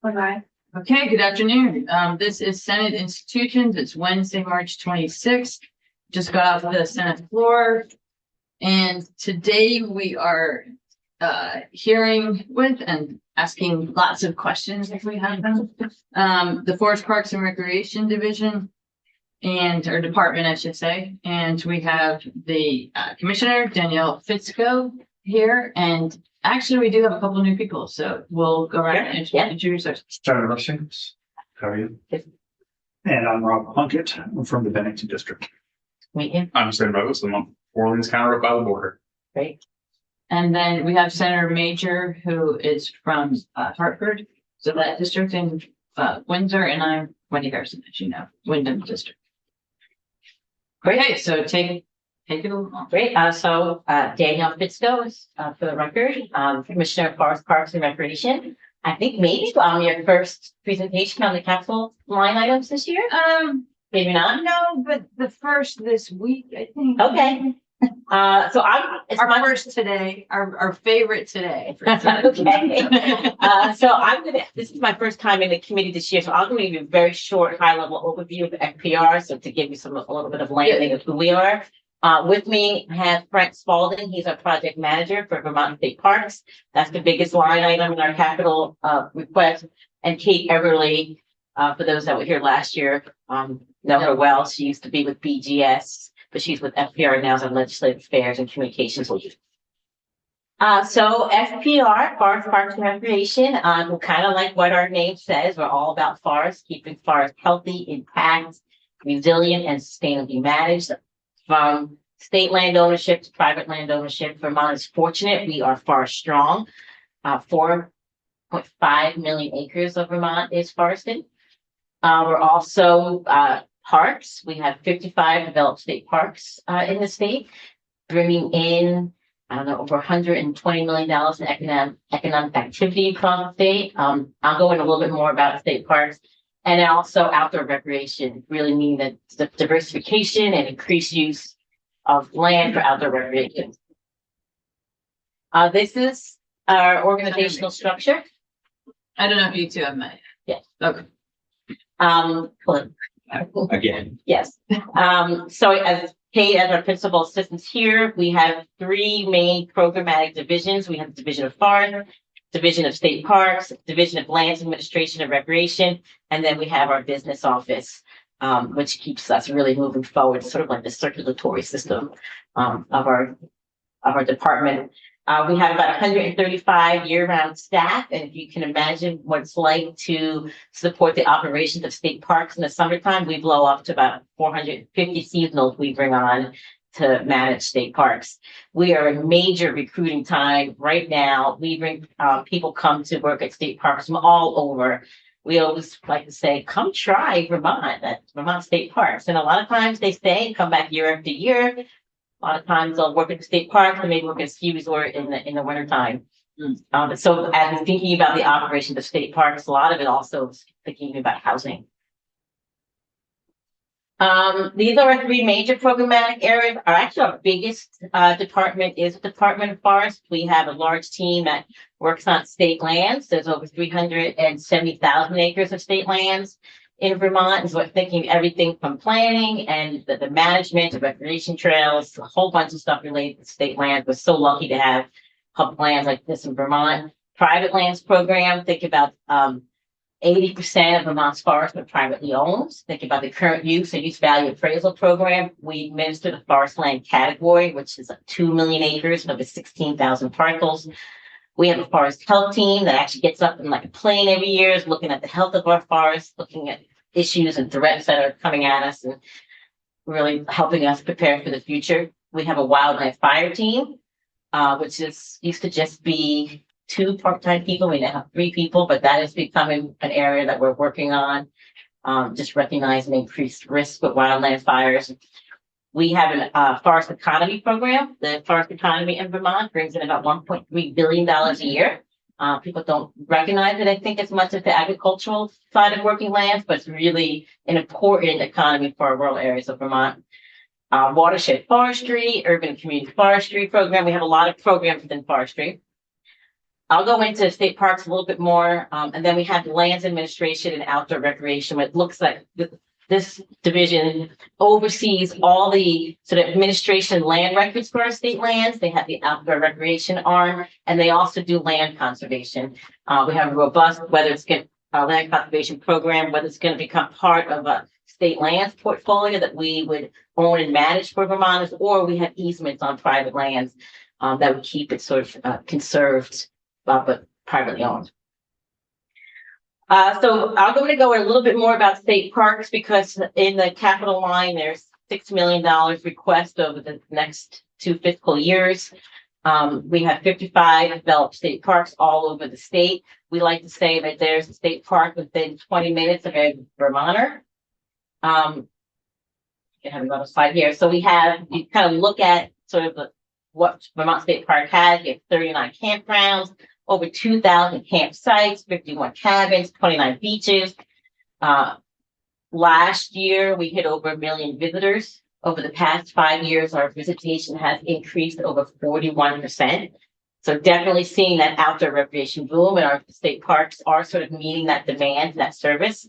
Bye-bye. Okay, good afternoon. This is Senate Institutions. It's Wednesday, March 26th. Just got off the Senate floor. And today we are hearing with and asking lots of questions if we have them. The Forest Parks and Recreation Division or department, I should say. And we have the Commissioner Danielle Fitzko here, and actually we do have a couple of new people, so we'll go around and introduce ourselves. Senator Rushing, how are you? And I'm Rob Plunkett. I'm from the Bennington District. I'm Sam Rose. I'm on Orleans County, by the border. Great. And then we have Senator Major, who is from Hartford, so that district in Windsor, and I'm Wendy Garrison, as you know, Wyndham District. Okay, so take it along. Great. Danielle Fitzko is for the record, Commissioner of Forest Parks and Recreation. I think maybe your first presentation on the capital line items this year. Maybe not. No, but the first this week, I think. Okay. It's Our my first today, our favorite today. okay. This is my first time in the committee this year, so I'm going to give you a very short, high-level overview of FPR, so to give you a little bit of landing of who we are. With me, I have Frank Spalding. He's our project manager for Vermont State Parks. That's the biggest line item in our capital request. And Kate Everly, for those that were here last year, know her well. She used to be with BGS, but she's with FPR now as our legislative affairs and communications lead. So FPR, Forest Parks and Recreation, kind of like what our name says, we're all about forests, keeping forests healthy, intact, resilient, and sustainably managed. From state land ownership to private land ownership, Vermont is fortunate. We are forest strong. 4.5 million acres of Vermont is forested. We're also parks. We have 55 developed state parks in the state, bringing in, over $120 million in economic activity across the state. I'll go in a little bit more about state parks. And then also outdoor recreation, really meaning that the diversification and increased use of land for outdoor recreation. This is our organizational structure. I don't know if you two have met. Yes. Okay. Again. Yes. So as Kate, as our principal assistants here, we have three main programmatic divisions. We have the Division of Forest, Division of State Parks, Division of Lands Administration and Recreation, and then we have our business office, which keeps us really moving forward, sort of like the circulatory system of our department. We have about 135 year-round staff, and if you can imagine what it's like to support the operations of state parks in the summertime, we blow up to about 450 seasonals we bring on to manage state parks. We are a major recruiting time right now. We bring people come to work at state parks from all over. We always like to say, come try Vermont at Vermont State Parks. And a lot of times they stay and come back year after year. A lot of times they'll work at the state park and maybe work at a ski resort in the wintertime. So as we're thinking about the operations of state parks, a lot of it also is thinking about housing. These are our three major programmatic areas. Our biggest department is the Department of Forest. We have a large team that works on state lands. There's over 370,000 acres of state lands in Vermont. And so we're thinking everything from planning and the management of recreation trails, a whole bunch of stuff related to state lands. We're so lucky to have public lands like this in Vermont. Private lands program, think about 80% of Vermont's forests are privately owned. Think about the current use and use value appraisal program. We administer the forest land category, which is 2 million acres of the 16,000 parcels. We have a forest health team that actually gets up in like a plane every year, is looking at the health of our forests, looking at issues and threats that are coming at us and really helping us prepare for the future. We have a wildland fire team, which used to just be 2 part-time people. We now have 3 people, but that is becoming an area that we're working on, just recognizing increased risk with wildland fires. We have a forest economy program. The forest economy in Vermont brings in about $1.3 billion a year. People don't recognize it, I think, as much as the agricultural side of working lands, but it's really an important economy for our rural areas of Vermont. Watershed forestry, urban community forestry program. We have a lot of programs within forestry. I'll go into state parks a little bit more, and then we have the lands administration and outdoor recreation. It looks like this division oversees all the sort of administration land records for our state lands. They have the outdoor recreation arm, and they also do land conservation. We have a robust, whether it's land conservation program, whether it's going to become part of a state lands portfolio that we would own and manage for Vermonters, or we have easements on private lands that would keep it sort of conserved, but privately owned. So I'm going to go a little bit more about state parks because in the capital line, there's $6 million request over the next 2 fiscal years. We have 55 developed state parks all over the state. We like to say that there's a state park within 20 minutes of a Vermonter. I have another slide here. So you kind of look at sort of what Vermont State Park has. We have 39 campgrounds, over 2,000 campsites, 51 cabins, 29 beaches. Last year, we hit over 1 million visitors. Over the past 5 years, our visitation has increased over 41%. So definitely seeing that outdoor recreation boom, and our state parks are sort of meeting that demand, that service.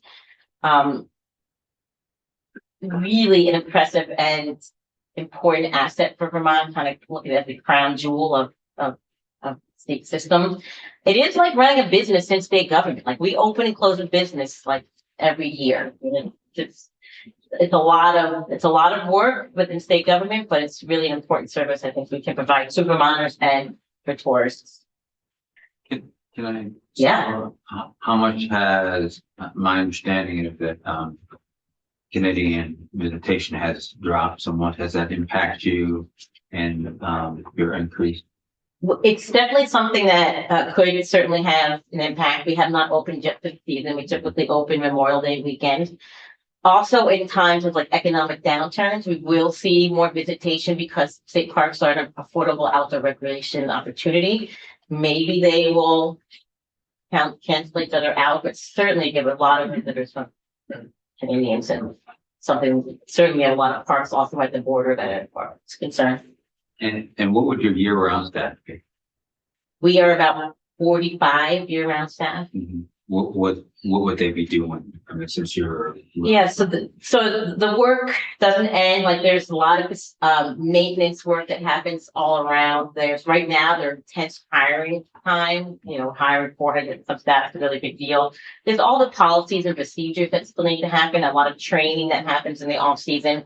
Really an impressive and important asset for Vermont, kind of looking at the crown jewel of state system. It is like running a business in state government. Like we open and close a business like every year. It's a lot of work within state government, but it's really an important service I think we can provide to Vermonters and for tourists. Can I? Yeah. How much has my understanding of that Canadian visitation has dropped somewhat? Has that impacted you and your increase? It's definitely something that could certainly have an impact. We have not opened yet for the season. We typically open Memorial Day weekend. Also, in times of like economic downturns, we will see more visitation because state parks are an affordable outdoor recreation opportunity. Maybe they will cancel each other out, but certainly give a lot of visitors from Canadians, and something certainly a lot of parks also at the border that are concerned. And what would your year-round staff be? We are about 45 year-round staff. Mm-hmm. What would they be doing? I mean, since you're Yeah, so the work doesn't end. Like there's a lot of maintenance work that happens all around. Right now there's intense hiring time. Hiring 400 some staff is a really big deal. There's all the policies and procedures that still need to happen. A lot of training that happens in the off season.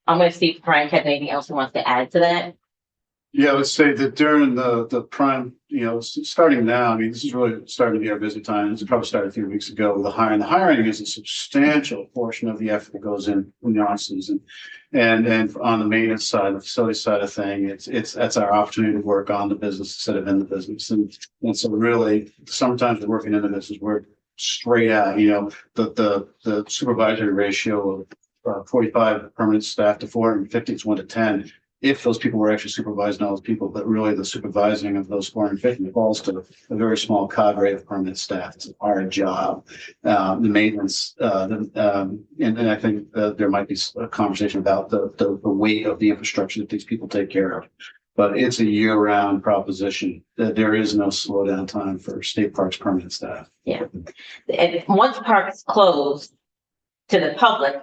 I'm going to see if Frank has anything else he wants to add to that. Yeah, I would say that during the prime, starting now, I mean, this is really starting to be our busy time. It's probably started a few weeks ago with the hiring. The hiring is a substantial portion of the effort that goes in the off season. And on the maintenance side, the facility side of things, that's our opportunity to work on the business instead of in the business. And so really sometimes we're working in the business, we're straight out, the supervisory ratio of 45 permanent staff to 450 is 1 to 10. If those people were actually supervising all those people, but really the supervising of those 450 falls to a very small cadre of permanent staff. It's our job. The maintenance, and I think there might be a conversation about the weight of the infrastructure that these people take care of. But it's a year-round proposition that there is no slowdown time for state parks permanent staff. Yeah, and once parks close to the public,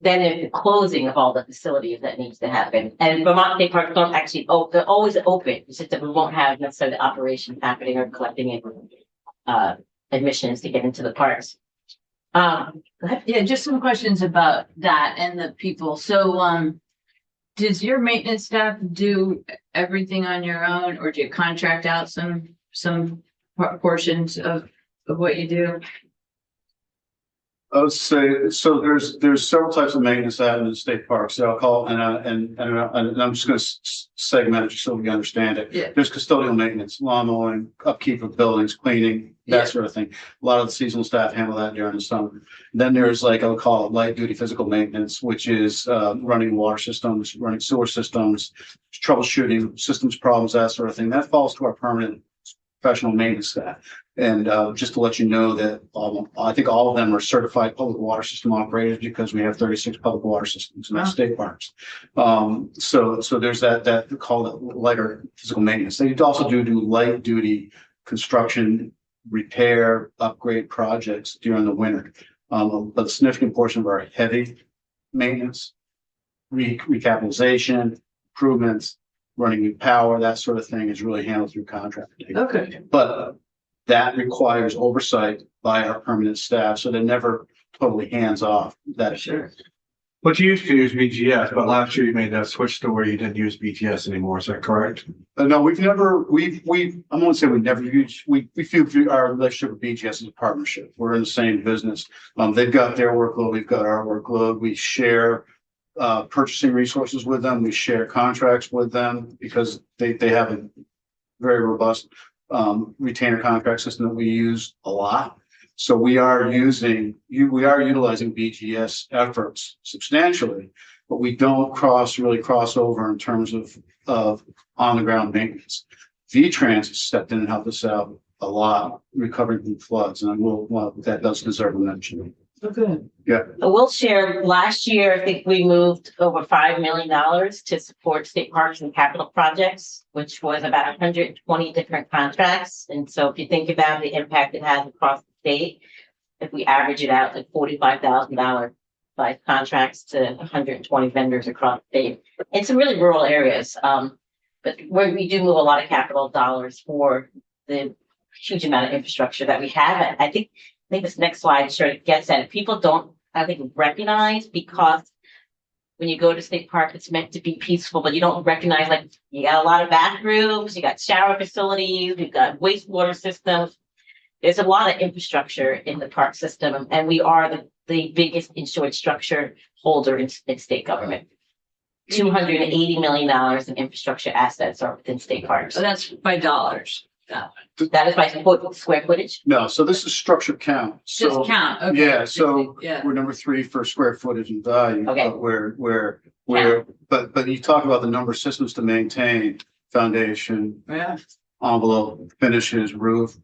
then there's the closing of all the facilities that needs to happen. And Vermont State Parks don't actually they're always open. It's just that we won't have necessarily the operations happening or collecting admissions to get into the parks. Yeah, just some questions about that and the people. So, does your maintenance staff do everything on your own, or do you contract out some portions of what you do? I would say, so there's several types of maintenance that in the state parks. So I'll call, and I'm just going to segment it just so we understand it. Yeah. There's custodial maintenance, lawn mowing, upkeep of buildings, cleaning, that sort of thing. A lot of the seasonal staff handle that during the summer. Then there's I'll call it light duty physical maintenance, which is running water systems, running sewer systems, troubleshooting systems problems, that sort of thing. That falls to our permanent professional maintenance staff. And just to let you know that I think all of them are certified public water system operators because we have 36 public water systems in our state parks. So there's that call it lighter physical maintenance. They also do light duty construction, repair, upgrade projects during the winter. But a significant portion of our heavy maintenance, recapitalization, improvements, running new power, that sort of thing is really handled through contracting. Okay. But that requires oversight by our permanent staff, so they're never totally hands off. That Sure. But you used to use BGS, but last year you made that switch to where you didn't use BGS anymore. Is that correct? No, we've never, I'm gonna say we never used, we view our relationship with BGS as a partnership. We're in the same business. They've got their workload, we've got our workload. We share purchasing resources with them. We share contracts with them because they have a very robust retainer contract system that we use a lot. So we are utilizing BGS efforts substantially, but we don't really cross over in terms of on the ground maintenance. VTrans has stepped in and helped us out a lot recovering from floods, and that does deserve a mention. Okay. I will share, last year, I think we moved over $5 million to support state parks and capital projects, which was about 120 different contracts. And so if you think about the impact it has across the state, if we average it out, like $45,000 by contracts to 120 vendors across the state, in some really rural areas. But where we do move a lot of capital dollars for the huge amount of infrastructure that we have. I think this next slide sort of gets at it. People don't, I think, recognize, because when you go to state park, it's meant to be peaceful, but you don't recognize, like, you got a lot of bathrooms, you got shower facilities, you've got wastewater systems. There's a lot of infrastructure in the park system, and we are the biggest insured structure holder in state government. $280 million in infrastructure assets are within state parks. So that's by dollars. That is by square footage. No, so this is structure count. Just So count. Okay. yeah, so Yeah. we're number 3 for square footage and value. Okay. But but you talk about the number of systems to maintain: foundation, Yeah. envelope, finishes, roof.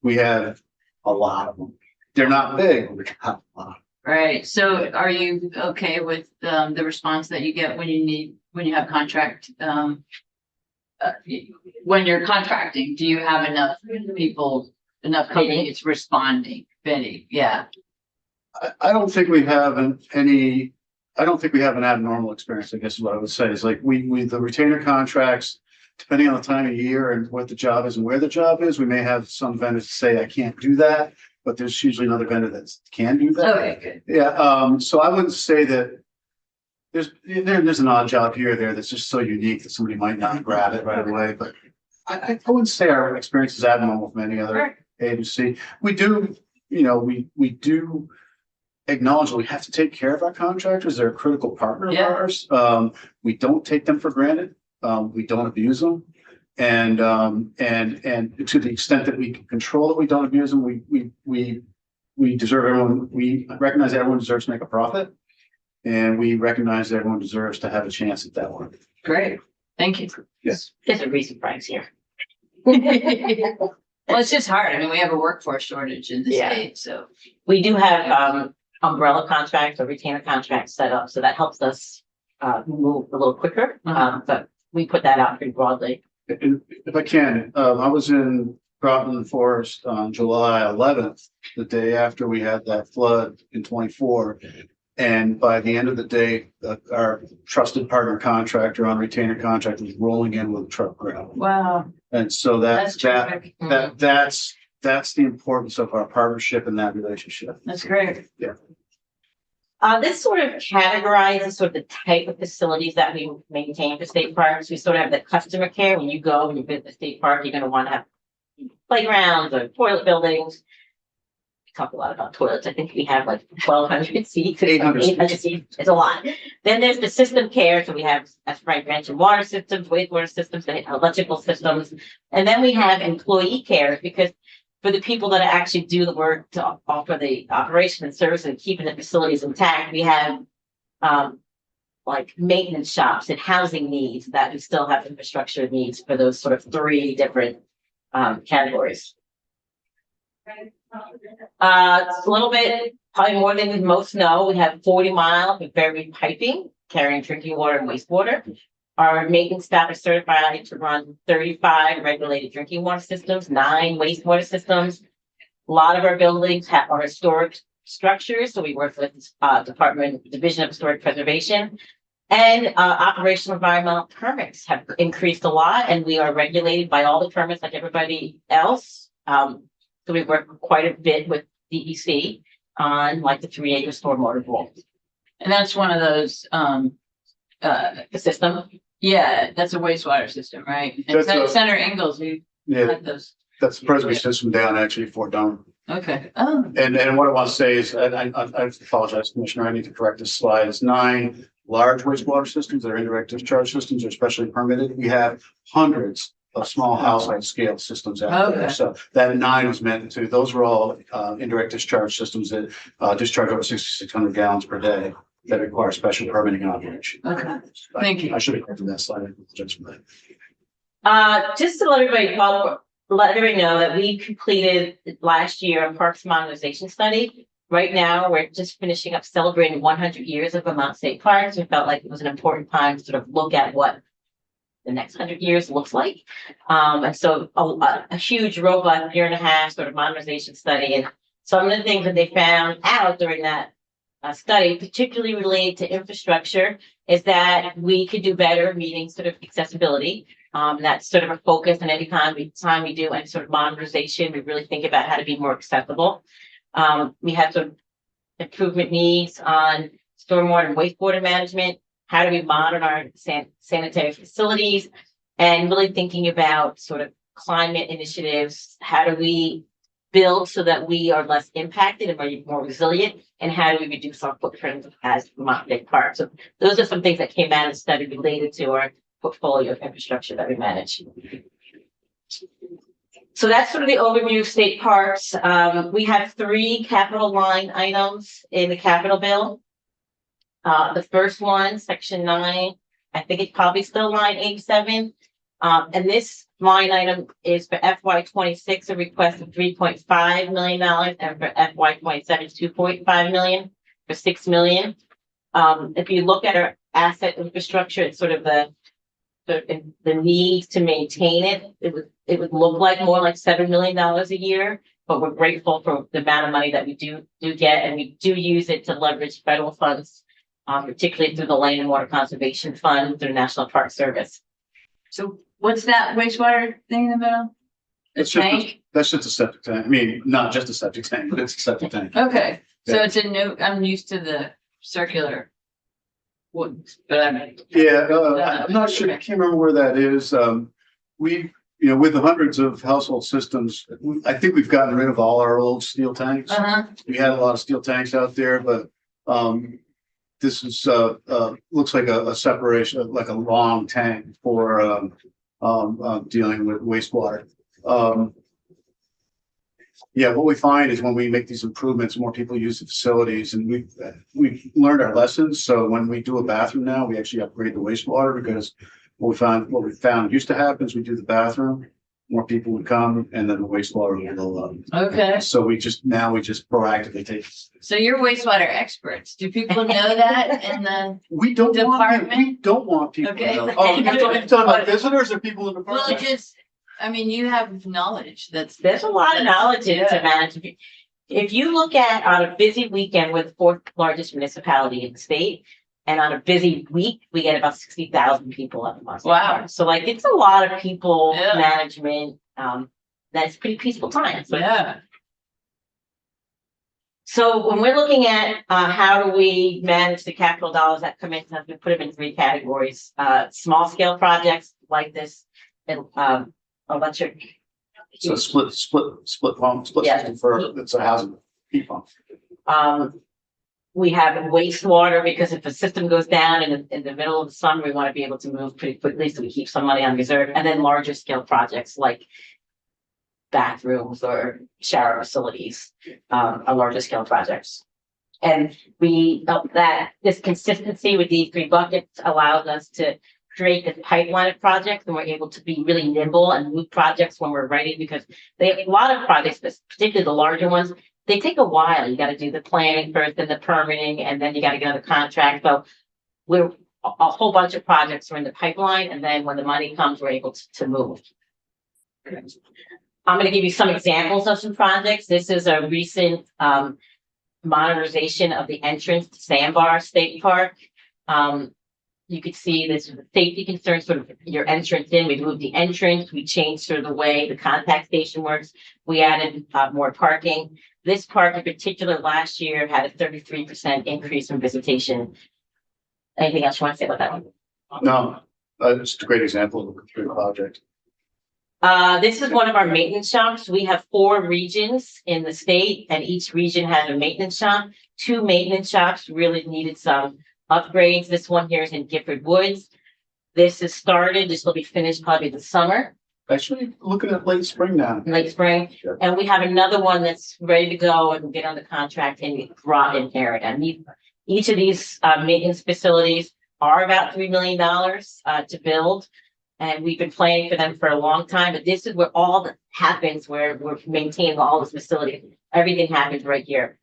We have a lot of them. They're not big, but we got a lot. Right. So are you okay with the response that you get when you have contract? When you're contracting, do you have enough companies responding, bidding? Yeah. I don't think we have an abnormal experience, I guess is what I would say. Is like the retainer contracts, depending on the time of year and what the job is and where the job is, we may have some vendors say, I can't do that, but there's usually another vendor that can do that. Okay, good. Yeah, so I wouldn't say that there's an odd job here or there that's just so unique that somebody might not grab it right away, but I wouldn't say our experience is abnormal from any other agency. We do, we do acknowledge that we have to take care of our contractors. They're a critical partner of ours. We don't take them for granted. We don't abuse them. And to the extent that we can control it, we don't abuse them. We deserve everyone. We recognize that everyone deserves to make a profit. And we recognize that everyone deserves to have a chance at that one. Great. Thank you. Yes. There's a reason Frank's here. Well, it's just hard. I mean, we have a workforce shortage in the state, so. We do have umbrella contracts or retainer contracts set up, so that helps us move a little quicker. But we put that out pretty broadly. If I can, I was in Groton Forest on July 11th, the day after we had that flood in 24. And by the end of the day, our trusted partner contractor on retainer contract was rolling in with a truck ground. Wow. And so that's terrific. the importance of our partnership and that relationship. That's great. Yeah. This sort of categorizes sort of the type of facilities that we maintain for state parks. We sort of have the customer care. When you go and you visit the state park, you're going to want to have playgrounds or toilet buildings. We talk a lot about toilets. I think we have like 1,200 seats. 800 seats. It's a lot. Then there's the system care. So we have, as Frank mentioned, water systems, wastewater systems, electrical systems. And then we have employee care, because for the people that actually do the work to offer the operation and service and keeping the facilities intact, we have like maintenance shops and housing needs that we still have infrastructure needs for those sort of 3 different categories. It's a little bit, probably more than most know, we have 40 miles of buried piping carrying drinking water and wastewater. Our maintenance staff are certified to run 35 regulated drinking water systems, 9 wastewater systems. A lot of our buildings are historic structures, so we work with Division of Historic Preservation. And operational environmental permits have increased a lot, and we are regulated by all the permits like everybody else. So we work quite a bit with DEC on like the 3-acre stormwater rule. And that's one of those, The system. yeah, that's a wastewater system, right? And That's a- Senator Ingalls, we Yeah, had those. that's the Presby system down actually at Fort Dome. Okay. Oh, And what I want to say is, and I apologize, Commissioner, I need to correct this slide. It's 9 large wastewater systems that are indirect discharge systems are specially permitted. We have hundreds of small household scale systems out there. Okay. So that 9 was meant to, those were all indirect discharge systems that discharge over 6,600 gallons per day that require special permitting and operation. okay. Thank you. I should have corrected that slide. I apologize for that. Just to let everybody know that we completed last year a parks modernization study. Right now, we're just finishing up celebrating 100 years of Vermont State Parks. We felt like it was an important time to sort of look at what the next 100 years looks like. And so a huge, robust 1.5-year sort of modernization study. And some of the things that they found out during that study, particularly related to infrastructure, is that we could do better meeting sort of accessibility. That's sort of a focus, and any time we do any sort of modernization, we really think about how to be more accessible. We have some improvement needs on stormwater and wastewater management. How do we modern our sanitary facilities, and really thinking about sort of climate initiatives? How do we build so that we are less impacted and more resilient? And how do we reduce our footprint as Vermont State Park? So those are some things that came out of the study related to our portfolio of infrastructure that we manage. So that's sort of the overview of state parks. We have 3 capital line items in the capital bill. The first one, section 9, I think it's probably still line 87. And this line item is for FY26, a request of $3.5 million, and for FY27, $2.5 million for $6 million. If you look at our asset infrastructure, it's sort of the need to maintain it. It would look like more like $7 million a year, but we're grateful for the amount of money that we do get, and we do use it to leverage federal funds, particularly through the Land and Water Conservation Fund, through the National Park Service. So what's that wastewater thing in the middle? The It's just a- tank? That's just a septic tank. I mean, not just a septic tank, but it's a septic tank. Okay, so Yeah. it's a new, I'm used to the circular woods, but I mean. Yeah, I'm not sure, I can't remember where that is. With the hundreds of household systems, I think we've gotten rid of all our old steel tanks. Uh-huh, We had a lot of steel tanks out there, but this is looks like a separation, like a long tank for dealing with wastewater. Yeah, what we find is when we make these improvements, more people use the facilities, and we've learned our lessons. So when we do a bathroom now, we actually upgrade the wastewater, because what we found used to happen is we do the bathroom, more people would come, and then the wastewater would go up. okay. So we just proactively take. So you're wastewater experts. Do people know that in the, We don't want people. Okay. to know. Oh, you're talking about visitors or people in the well, park? just, I mean, you have knowledge There's a lot of knowledge to manage. If you look at on a busy weekend, we're the 4th largest municipality in the state. And on a busy week, we get about 60,000 people up in Boston. Wow. So like, it's a lot of people Yeah. management. That's pretty peaceful time. So, Yeah, so when we're looking at how do we manage the capital dollars that come in, we put them in 3 categories. Small scale projects like this, electric. So split pump, split Yeah. system for, it's a housing heat pump. We have wastewater, because if a system goes down in the middle of the summer, we want to be able to move pretty quickly, so we keep some money on reserve. And then larger scale projects like bathrooms or shower facilities, are larger scale projects. And we felt that this consistency with these 3 buckets allows us to create this pipeline of projects, and we're able to be really nimble and move projects when we're ready, because they have a lot of projects, but particularly the larger ones, they take a while. You got to do the planning first and the permitting, and then you got to get on the contract. So we're a whole bunch of projects are in the pipeline, and then when the money comes, we're able to move. I'm gonna give you some examples of some projects. This is a recent modernization of the entrance to Sandbar State Park. You could see this safety concern, sort of your entrance in. We moved the entrance, we changed sort of the way the contact station works. We added more parking. This park in particular last year had a 33% increase in visitation. Anything else you want to say about that one? No, it's a great example of a good project. This is one of our maintenance shops. We have 4 regions in the state, and each region has a maintenance shop. 2 maintenance shops really needed some upgrades. This one here is in Gifford Woods. This is started. This will be finished probably this summer, Actually, looking at late spring now. late spring. Sure. And we have another one that's ready to go and get on the contract in Groton area. And each of these maintenance facilities are about $3 million to build. And we've been planning for them for a long time, but this is where all that happens, where we're maintaining all this facility. Everything happens right here.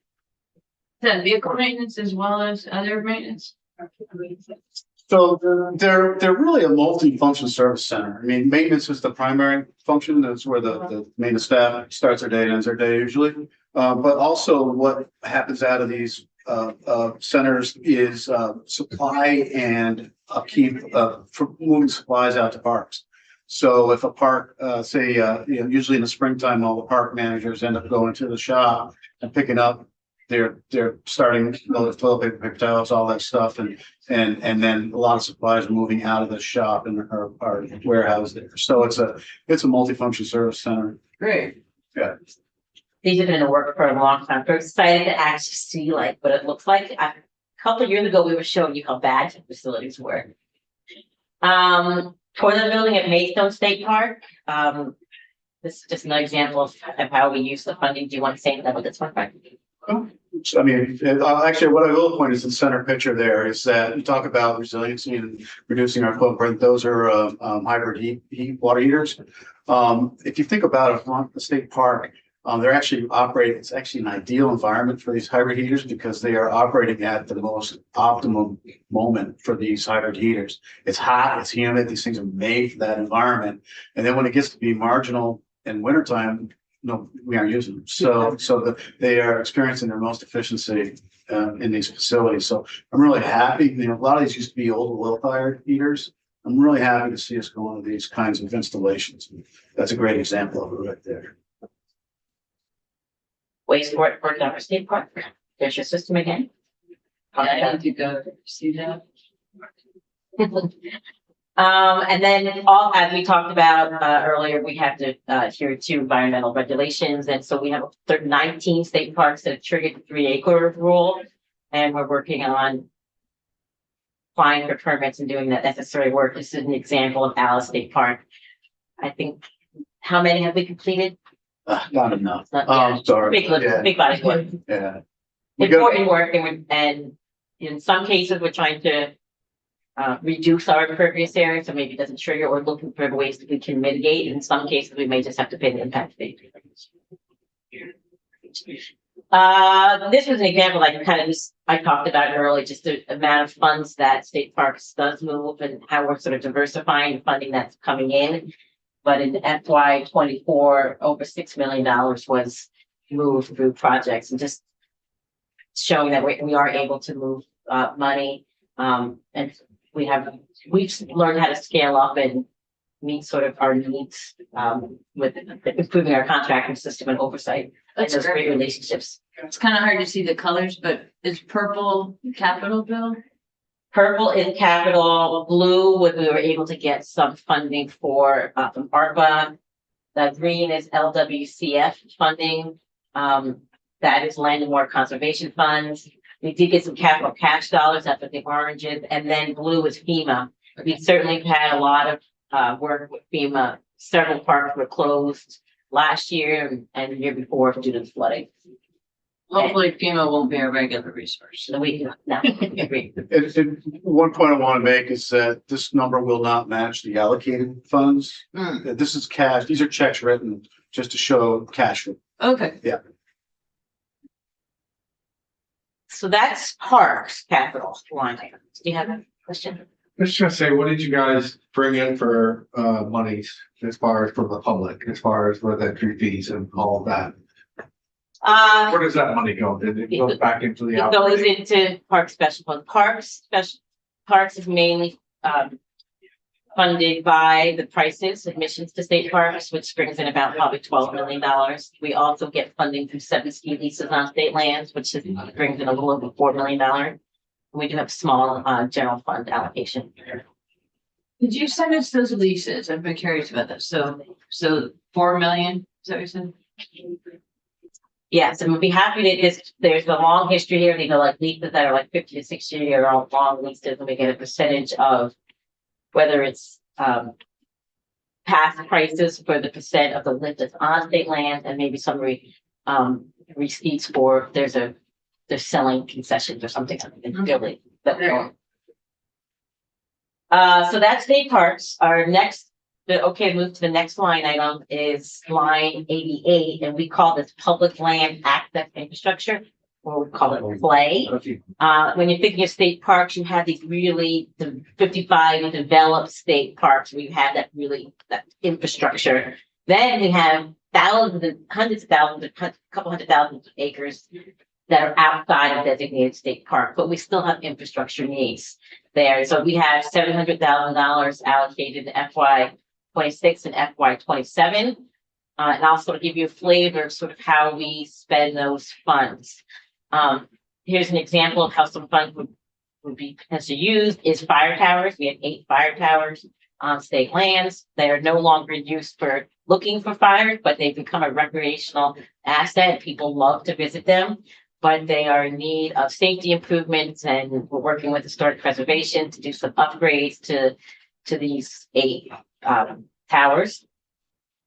Is that vehicle maintenance as well as other maintenance? So they're really a multi-function service center. I mean, maintenance is the primary function. That's where the maintenance staff starts their day and ends their day usually. But also what happens out of these centers is supply and upkeep for moving supplies out to parks. So if a park, say, usually in the springtime, all the park managers end up going to the shop and picking up they're starting toilet paper towels, all that stuff, and then a lot of supplies are moving out of the shop and are warehoused there. So it's a multifunction service center. Great. Yeah. These have been in the work for a long time. We're excited to actually see like what it looks like. A couple of years ago, we were showing you how bad the facilities were. Toilet building at Maidstone State Park. This is just another example of how we use the funding. Do you want to say anything about this one, Frank? I mean, actually, what I will point is the center picture there is that you talk about resiliency and reducing our footprint. Those are hybrid water heaters. If you think about a state park, they're actually operating. It's actually an ideal environment for these hybrid heaters because they are operating at the most optimum moment for these hybrid heaters. It's hot, it's humid. These things are made for that environment. And then when it gets to be marginal in wintertime, no, we aren't using them. So they are experiencing their most efficiency in these facilities. So I'm really happy. A lot of these used to be old oil-fired heaters. I'm really happy to see us go into these kinds of installations. That's a great example of it right there. Wastewater for Denver State Park. There's your system again. I need to go see that. And then as we talked about earlier, we have to adhere to environmental regulations. And so we have 19 state parks that have triggered the 3-acre rule. And we're working on applying for permits and doing that necessary work. This is an example of Alice State Park. I think, how many have we completed? Not enough. Sorry. Yeah. Big body work. Yeah. Important work, and in some cases, we're trying to reduce our impervious area, so maybe it doesn't trigger, or looking for ways that we can mitigate. In some cases, we may just have to pay the impact fee. This was an example, like I talked about earlier, just the amount of funds that State Parks does move and how we're sort of diversifying the funding that's coming in. But in FY24, over $6 million was moved through projects, and just showing that we are able to move money. And we've learned how to scale up and meet sort of our needs with improving our contracting system and oversight. That's and those great. great relationships. It's kind of hard to see the colors, but is purple capital bill? Purple is capital, blue, we were able to get some funding for from ARPA. The green is LWCF funding. That is Land and Water Conservation Funds. We did get some capital cash dollars, that's what the orange is, and then blue is FEMA. We certainly had a lot of work with FEMA. Several parks were closed last year and the year before due to the flooding. Hopefully FEMA won't be a regular resource. So agree. One point I want to make is that this number will not match the allocated funds. This is cash. These are checks written just to show cash flow. Okay. Yeah. So that's parks capital line items. Do you have that? question. I was just gonna say, what did you guys bring in for monies as far as from the public, as far as with entry fees and all of that? Where does that money go? Did it go back into the? It goes into Parks Special Fund. Parks is mainly funded by the prices, admissions to state parks, which brings in about probably $12 million. We also get funding through 7 ski leases on state lands, which brings in a little over $4 million. We do have small general fund allocation. Could you send us those leases? I've been curious about this. So 4 million, is that what you said? Yes, and we'd be happy to just, there's a long history here, like leases that are like 50 to 60 year old long leases, and we get a percentage of whether it's past prices for the percent of the lift that's on state land, and maybe some receipts for they're selling concessions or something in Philly that we own. So that's state parks. Our next, move to the next line item is line 88, and we call this public land access infrastructure, or we call it PLAY. When you're thinking of state parks, you have these the 55 developed state parks where you have that infrastructure. Then we have thousands and hundreds of thousands, a couple hundred thousand acres that are outside of designated state park, but we still have infrastructure needs there. So we have $700,000 allocated to FY26 and FY27. And I'll sort of give you a flavor of sort of how we spend those funds. Here's an example of how some funds would be potentially used is fire towers. We have 8 fire towers on state lands. They are no longer used for looking for fires, but they've become a recreational asset. People love to visit them, but they are in need of safety improvements, and we're working with historic preservation to do some upgrades to these 8 towers.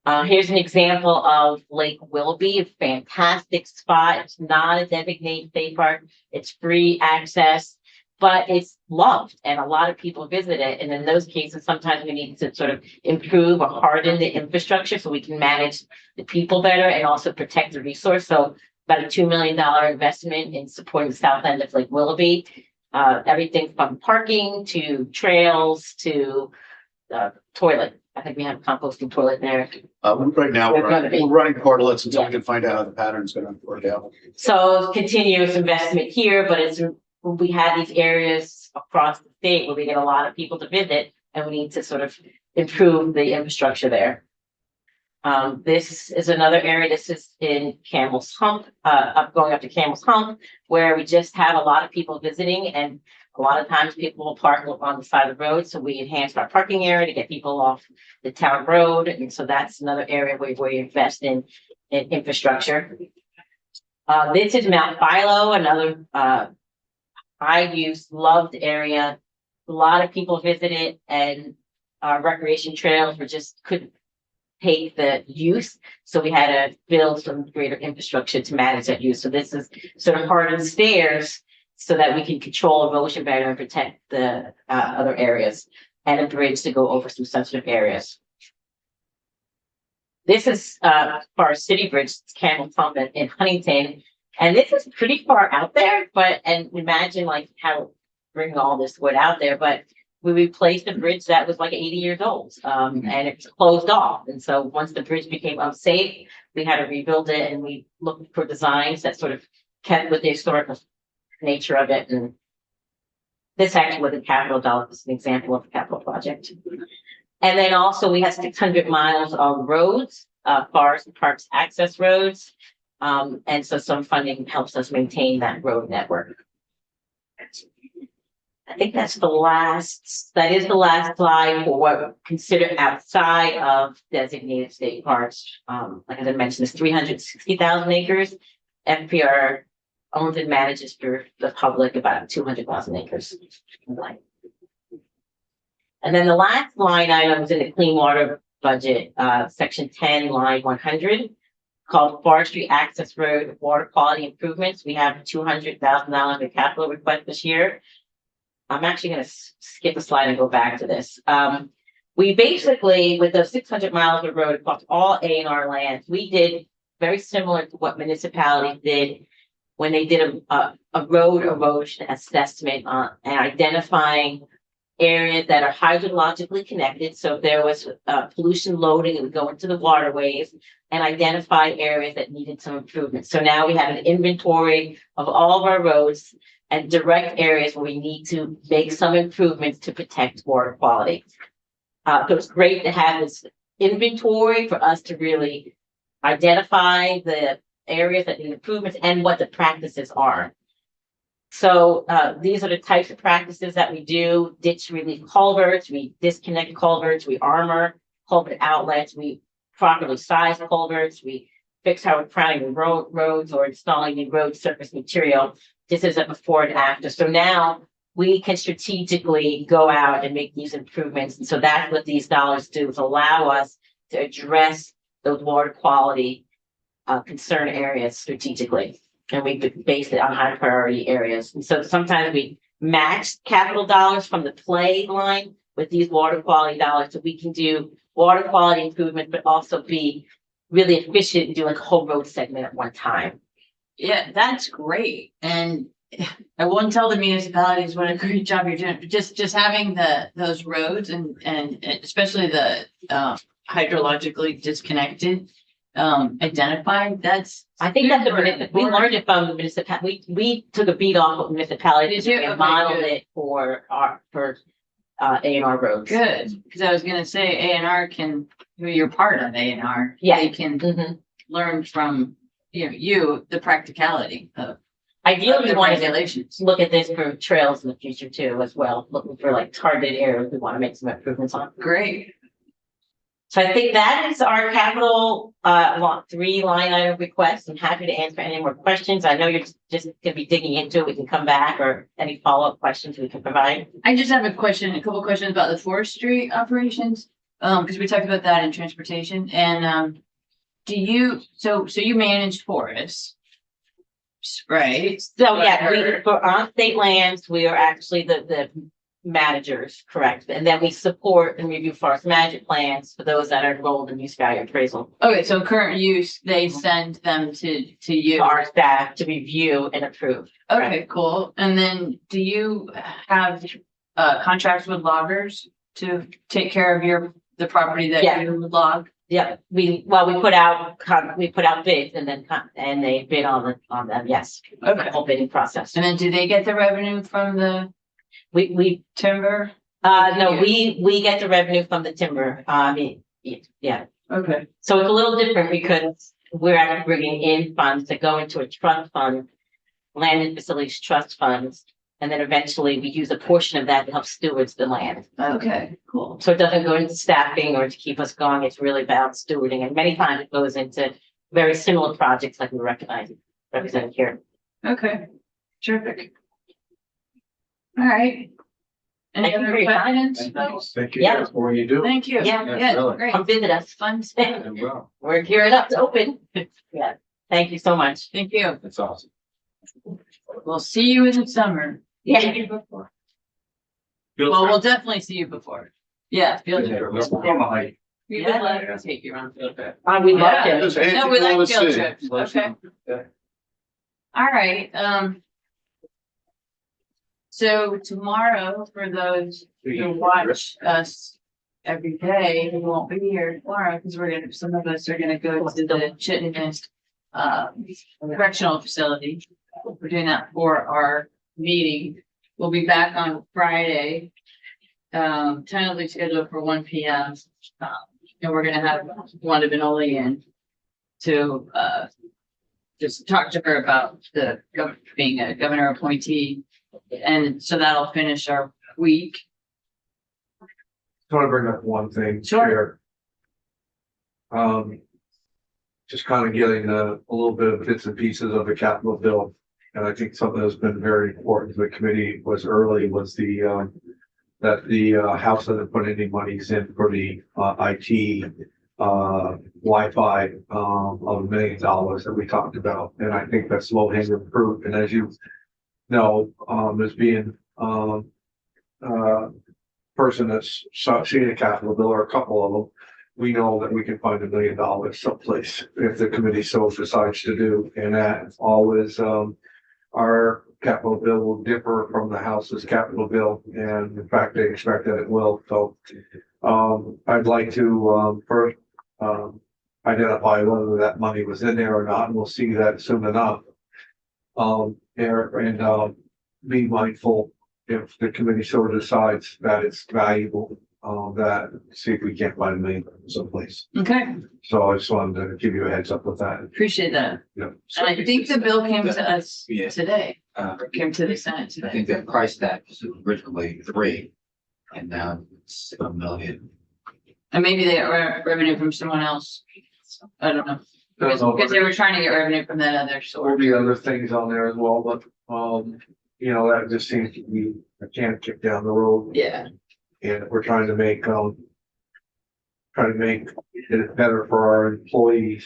Here's an example of Lake Willoughby, a fantastic spot. It's not a designated state park. It's free access, but it's loved and a lot of people visit it. And in those cases, sometimes we need to sort of improve or harden the infrastructure so we can manage the people better and also protect the resource. So about a $2 million investment in supporting the south end of Lake Willoughby. Everything from parking to trails to toilet. I think we have a composting toilet there. Right now, We're gonna be- we're running portalets until we can find out how the pattern's gonna work out. So continuous investment here, but we have these areas across the state where we get a lot of people to visit, and we need to sort of improve the infrastructure there. This is another area. This is in Camel's Hump, going up to Camel's Hump, where we just have a lot of people visiting, and a lot of times people will park on the side of the road. So we enhanced our parking area to get people off the town road. And so that's another area where we invest in infrastructure. This is Mount Philo, another high-use, loved area. A lot of people visit it, and our recreation trails couldn't take the use. So we had to build some greater infrastructure to manage that use. So this is sort of hardened stairs so that we can control erosion better and protect the other areas, and a bridge to go over some sensitive areas. This is for our city bridge, it's Camel's Hump in Huntington. And this is pretty far out there, and imagine like how bringing all this wood out there, but we replaced a bridge that was like 80 years old, and it's closed off. And so once the bridge became unsafe, we had to rebuild it, and we looked for designs that sort of kept with the historical nature of it. And this actually was a capital dollar, this is an example of a capital project. And then also we have 600 miles of roads, forest and parks access roads. And so some funding helps us maintain that road network. I think that is the last slide for what considered outside of designated state parks. Like as I mentioned, it's 360,000 acres. FPR owns and manages for the public about 200,000 acres. And then the last line item is in the clean water budget, section 10, line 100, called Forestry Access Road Water Quality Improvements. We have $200,000 in capital request this year. I'm actually going to skip a slide and go back to this. We basically, with those 600 miles of road across all A&R lands, we did very similar to what municipalities did when they did a road erosion assessment and identifying areas that are hydrologically connected. So if there was pollution loading, it would go into the waterways and identify areas that needed some improvement. So now we have an inventory of all of our roads and direct areas where we need to make some improvements to protect water quality. So it's great to have this inventory for us to really identify the areas that need improvements and what the practices are. So these are the types of practices that we do: ditch relief culverts, we disconnect culverts, we armor culvert outlets, we properly size culverts, we fix how we're crowning roads or installing new road surface material. This is a before and after. So now we can strategically go out and make these improvements. And so that's what these dollars do, is allow us to address those water quality concern areas strategically. And we base it on high priority areas. And so sometimes we match capital dollars from the play line with these water quality dollars, so we can do water quality improvement, but also be really efficient and do like a whole road segment at one time. Yeah, that's great. And I won't tell the municipalities what a great job you're doing, but just having those roads and especially the hydrologically disconnected identified, that's. I think that's we learned it from the municipality. We took a beat off of municipalities Did you? and Okay, modeled good. it for A&R roads. Good, because I was gonna say A&R can, you're part of A&R. Yeah. They can Mhm. learn from, the practicality of Ideally, we the want to regulations. look at this for trails in the future too, as well, looking for like targeted areas we want to make some improvements on. Great. So I think that is our capital 3 line item request. I'm happy to answer any more questions. I know you're just gonna be digging into it. We can come back, or any follow-up questions we can provide. I just have a couple questions about the forestry operations. Because we talked about that in transportation and, so you manage forests, right? So yeah, for on state lands, we are actually the managers, correct? And then we support and review forest management plans for those that are enrolled in use value appraisal. Okay, so current use, they send them to you. To our staff to review and approve. Okay, cool. And then do you have contracts with loggers to take care of the property that Yeah. you log? Yeah, we put out bids and then they bid on them, yes. Okay. Whole bidding process. And then do they get the revenue from the We timber? no, we get the revenue from the timber. Yeah. Okay. So it's a little different because we're actually bringing in funds that go into a trust fund, land and facilities trust funds. And then eventually we use a portion of that to help stewards the land. Okay, cool. So it doesn't go into staffing or to keep us going. It's really about stewarding. And many times it goes into very similar projects like we represented here. Okay, terrific. All right. Any Thank you other for your time. questions, folks? Thank you Yeah. guys for what you do. Thank you. Yeah. Yeah, really. great. Come visit us. Fun stuff. Well, We're gearing up to open. Yeah. Thank you so much. Thank you. that's awesome. We'll see you in the summer. Yeah. Well, we'll definitely see you before. Yeah. Field Yeah, trip. let's go on the hike. We would love to take you on field trip. We love Yeah. it. Just anything No, we you like wanna field see. trips. Let us Okay. know. Yeah. All right, so tomorrow, for those who watch us every day, we won't be here tomorrow because some of us are gonna go to the Chittenden correctional facility. We're doing that for our meeting. We'll be back on Friday, tentatively scheduled for 1 p.m. And we're gonna have Wanda Benoli in to, just talk to her about being a governor appointee. And so that'll finish our week. I want to bring up one thing. Sure. Chair. Just kind of getting a little bit of bits and pieces of the capital bill. And I think something that's been very important to the committee was that the House hasn't put any monies in for the IT Wi-Fi of $1 million that we talked about. And I think that's low hanging fruit. And as you know, as being person that's seen a capital bill or a couple of them, we know that we can find $1 million someplace if the committee so decides to do. And that always our capital bill will differ from the House's capital bill, and in fact, they expect that it will, so. I'd like to, first, identify whether that money was in there or not, and we'll see that soon enough. Be mindful if the committee so decides that it's valuable, that, see if we can't find $1 million someplace. Okay, So I just wanted to give you a heads up with that, appreciate that. you know. And I think the bill came to us Yeah. today, Uh, came to the Senate I today. think the price tag was originally 3, and now it's $1 million. And maybe they got revenue from someone else. I don't know. Because they were trying to get revenue from that other There source. will be other things on there as well, but, you know, that just seems to be a can kick down the road. Yeah, And we're trying to make it better for our employees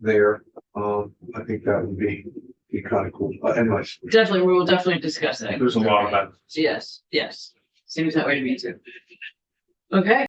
there. I think that would be kind of cool. But anyways, definitely, we will definitely discuss that. There's a lot of that. Yes, yes. Seems that way to me too. Okay.